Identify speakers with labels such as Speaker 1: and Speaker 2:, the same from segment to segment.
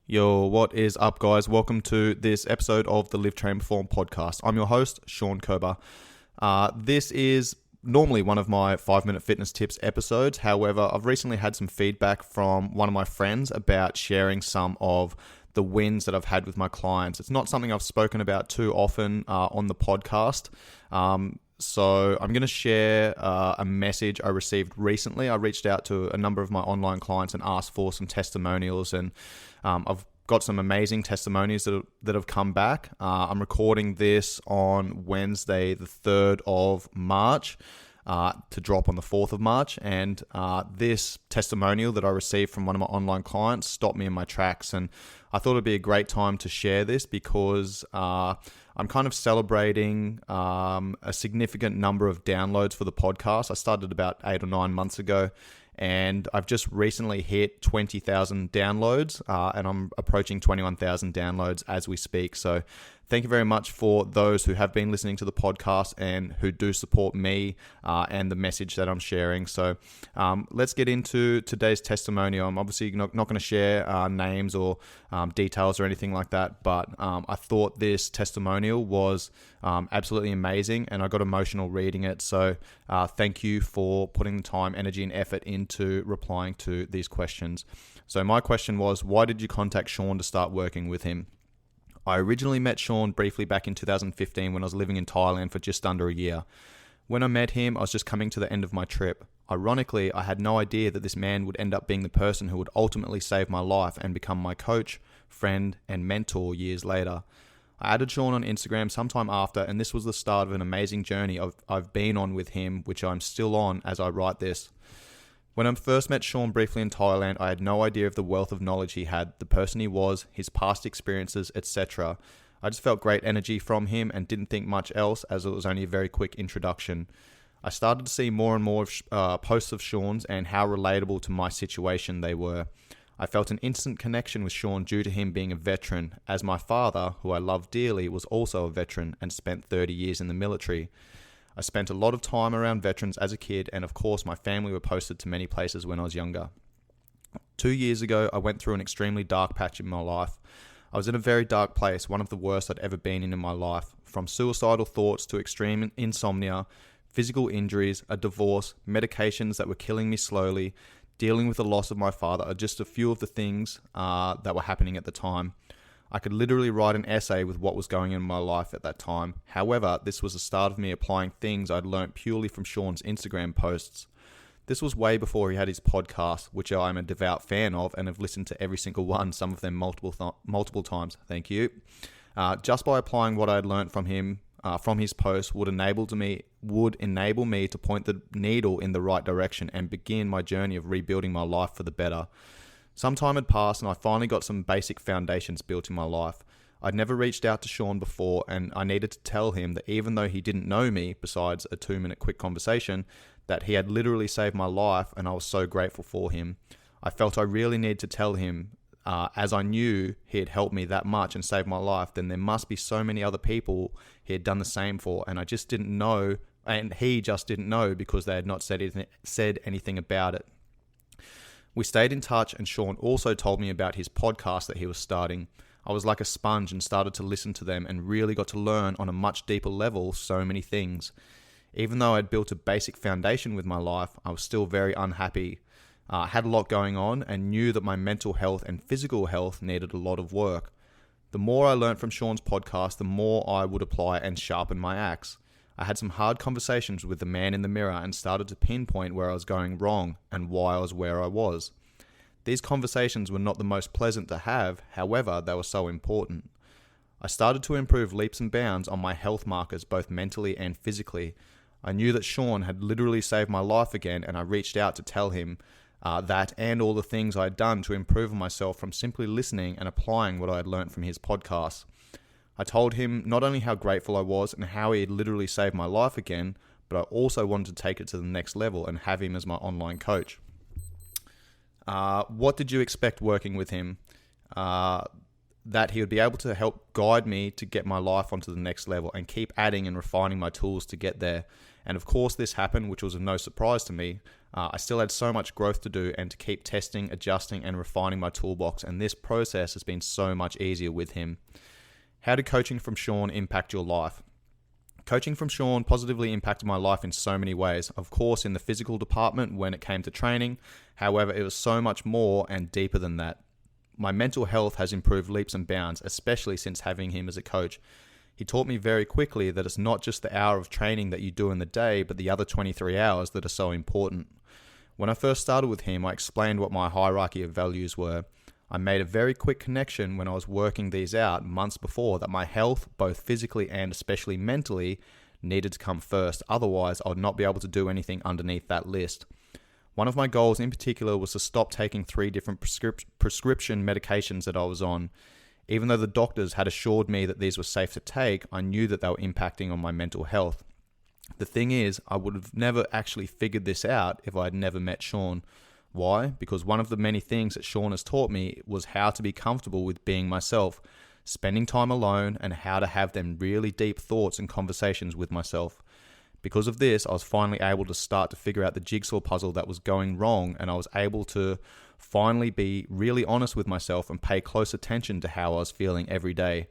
Speaker 1: Yo, what is up, guys? Welcome to this episode of the Live, Train, Perform podcast. I'm your host, Shaun Kober. This is normally one of my 5-minute fitness tips episodes. However, I've recently had some feedback from one of my friends about sharing some of the wins that I've had with my clients. It's not something I've spoken about too often on the podcast. So I'm going to share a message I received recently. I reached out to a number of my online clients and asked for some testimonials, and I've got some amazing testimonies that have come back. I'm recording this on Wednesday, the 3rd of March, to drop on the 4th of March. And this testimonial that I received from one of my online clients stopped me in my tracks. And I thought it'd be a great time to share this because I'm kind of celebrating a significant number of downloads for the podcast. I started about 8 or 9 months ago, and I've just recently hit 20,000 downloads, and I'm approaching 21,000 downloads as we speak. So thank you very much for those who have been listening to the podcast and who do support me and the message that I'm sharing. So let's get into today's testimonial. I'm obviously not going to share names or details or anything like that, but I thought this testimonial was absolutely amazing, and I got emotional reading it. So thank you for putting the time, energy, and effort into replying to these questions. So my question was, why did you contact Shaun to start working with him? I originally met Shaun briefly back in 2015 when I was living in Thailand for just under a year. When I met him, I was just coming to the end of my trip. Ironically, I had no idea that this man would end up being the person who would ultimately save my life and become my coach, friend, and mentor years later. I added Shaun on Instagram sometime after, and this was the start of an amazing journey I've been on with him, which I'm still on as I write this. When I first met Shaun briefly in Thailand, I had no idea of the wealth of knowledge he had, the person he was, his past experiences, etc. I just felt great energy from him and didn't think much else, as it was only a very quick introduction. I started to see more and more posts of Shaun's and how relatable to my situation they were. I felt an instant connection with Shaun due to him being a veteran, as my father, who I love dearly, was also a veteran and spent 30 years in the military. I spent a lot of time around veterans as a kid, and of course my family were posted to many places when I was younger. 2 years ago, I went through an extremely dark patch in my life. I was in a very dark place, one of the worst I'd ever been in my life. From suicidal thoughts to extreme insomnia, physical injuries, a divorce, medications that were killing me slowly, dealing with the loss of my father are just a few of the things that were happening at the time. I could literally write an essay with what was going on in my life at that time. However, this was the start of me applying things I'd learnt purely from Shaun's Instagram posts. This was way before he had his podcast, which I'm a devout fan of and have listened to every single one, some of them multiple times. Thank you. Just by applying what I had learnt from him, from his posts, would enable me to point the needle in the right direction and begin my journey of rebuilding my life for the better. Some time had passed and I finally got some basic foundations built in my life. I'd never reached out to Shaun before, and I needed to tell him that even though he didn't know me, besides a 2-minute quick conversation, that he had literally saved my life, and I was so grateful for him. I felt I really needed to tell him, as I knew he had helped me that much and saved my life, then there must be so many other people he had done the same for, and I just didn't know, and he just didn't know because they had not said anything about it. We stayed in touch, and Shaun also told me about his podcast that he was starting. I was like a sponge and started to listen to them and really got to learn on a much deeper level so many things. Even though I'd built a basic foundation with my life, I was still very unhappy. I had a lot going on and knew that my mental health and physical health needed a lot of work. The more I learned from Shaun's podcast, the more I would apply and sharpen my axe. I had some hard conversations with the man in the mirror and started to pinpoint where I was going wrong and why I was where I was. These conversations were not the most pleasant to have, however, they were so important. I started to improve leaps and bounds on my health markers, both mentally and physically. I knew that Shaun had literally saved my life again, and I reached out to tell him that and all the things I had done to improve myself from simply listening and applying what I had learnt from his podcast. I told him not only how grateful I was and how he had literally saved my life again, but I also wanted to take it to the next level and have him as my online coach. What did you expect working with him? That he would be able to help guide me to get my life onto the next level and keep adding and refining my tools to get there. And of course this happened, which was of no surprise to me. I still had so much growth to do and to keep testing, adjusting, and refining my toolbox, and this process has been so much easier with him. How did coaching from Shaun impact your life? Coaching from Shaun positively impacted my life in so many ways. Of course, in the physical department when it came to training. However, it was so much more and deeper than that. My mental health has improved leaps and bounds, especially since having him as a coach. He taught me very quickly that it's not just the hour of training that you do in the day, but the other 23 hours that are so important. When I first started with him, I explained what my hierarchy of values were. I made a very quick connection when I was working these out months before that my health, both physically and especially mentally, needed to come first. Otherwise, I would not be able to do anything underneath that list. One of my goals in particular was to stop taking 3 different prescription medications that I was on. Even though the doctors had assured me that these were safe to take, I knew that they were impacting on my mental health. The thing is, I would have never actually figured this out if I had never met Shaun. Why? Because one of the many things that Shaun has taught me was how to be comfortable with being myself, spending time alone, and how to have them really deep thoughts and conversations with myself. Because of this, I was finally able to start to figure out the jigsaw puzzle that was going wrong, and I was able to finally be really honest with myself and pay close attention to how I was feeling every day.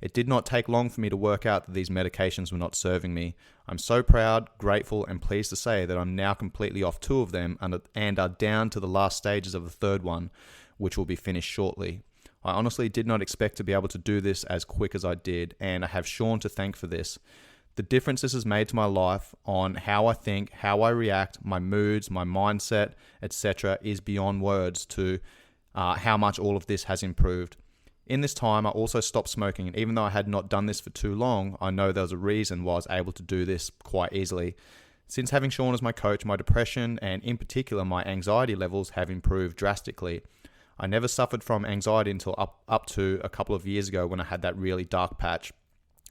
Speaker 1: It did not take long for me to work out that these medications were not serving me. I'm so proud, grateful, and pleased to say that I'm now completely off 2 of them and are down to the last stages of the 3rd one, which will be finished shortly. I honestly did not expect to be able to do this as quick as I did, and I have Shaun to thank for this. The difference this has made to my life on how I think, how I react, my moods, my mindset, etc. is beyond words to how much all of this has improved. In this time, I also stopped smoking, and even though I had not done this for too long, I know there was a reason why I was able to do this quite easily. Since having Shaun as my coach, my depression and in particular my anxiety levels have improved drastically. I never suffered from anxiety until up to a couple of years ago when I had that really dark patch,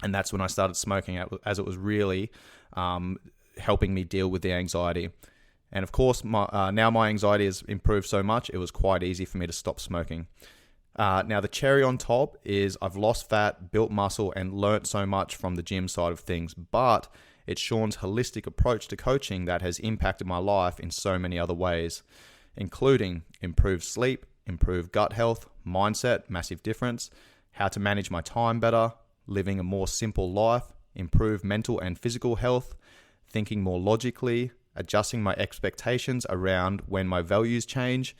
Speaker 1: and that's when I started smoking as it was really helping me deal with the anxiety. And of course, now my anxiety has improved so much, it was quite easy for me to stop smoking. Now, the cherry on top is I've lost fat, built muscle, and learnt so much from the gym side of things. But it's Shaun's holistic approach to coaching that has impacted my life in so many other ways, including improved sleep, improved gut health, mindset, massive difference, how to manage my time better, living a more simple life, improved mental and physical health, thinking more logically, adjusting my expectations around when my values change,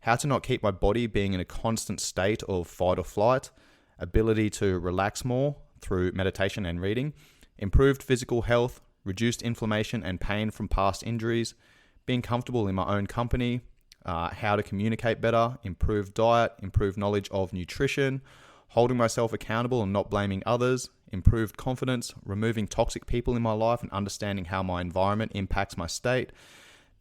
Speaker 1: how to not keep my body being in a constant state of fight or flight, ability to relax more through meditation and reading, improved physical health, reduced inflammation and pain from past injuries, being comfortable in my own company, how to communicate better, improved diet, improved knowledge of nutrition, holding myself accountable and not blaming others, improved confidence, removing toxic people in my life and understanding how my environment impacts my state,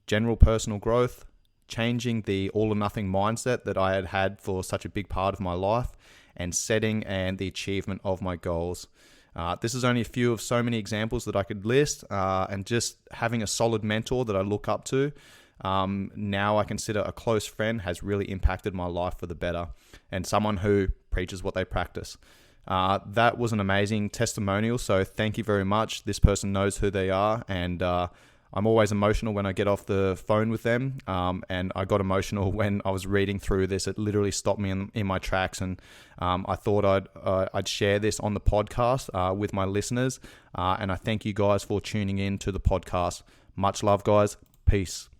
Speaker 1: general personal growth, changing the all or nothing mindset that I had had for such a big part of my life, and setting and the achievement of my goals. This is only a few of so many examples that I could list, and just having a solid mentor that I look up to, now I consider a close friend, has really impacted my life for the better, and someone who preaches what they practice. That was an amazing testimonial, so thank you very much. This person knows who they are, and I'm always emotional when I get off the phone with them, and I got emotional when I was reading through this. It literally stopped me in my tracks, and I thought I'd share this on the podcast with my listeners, and I thank you guys for tuning in to the podcast. Much love, guys. Peace.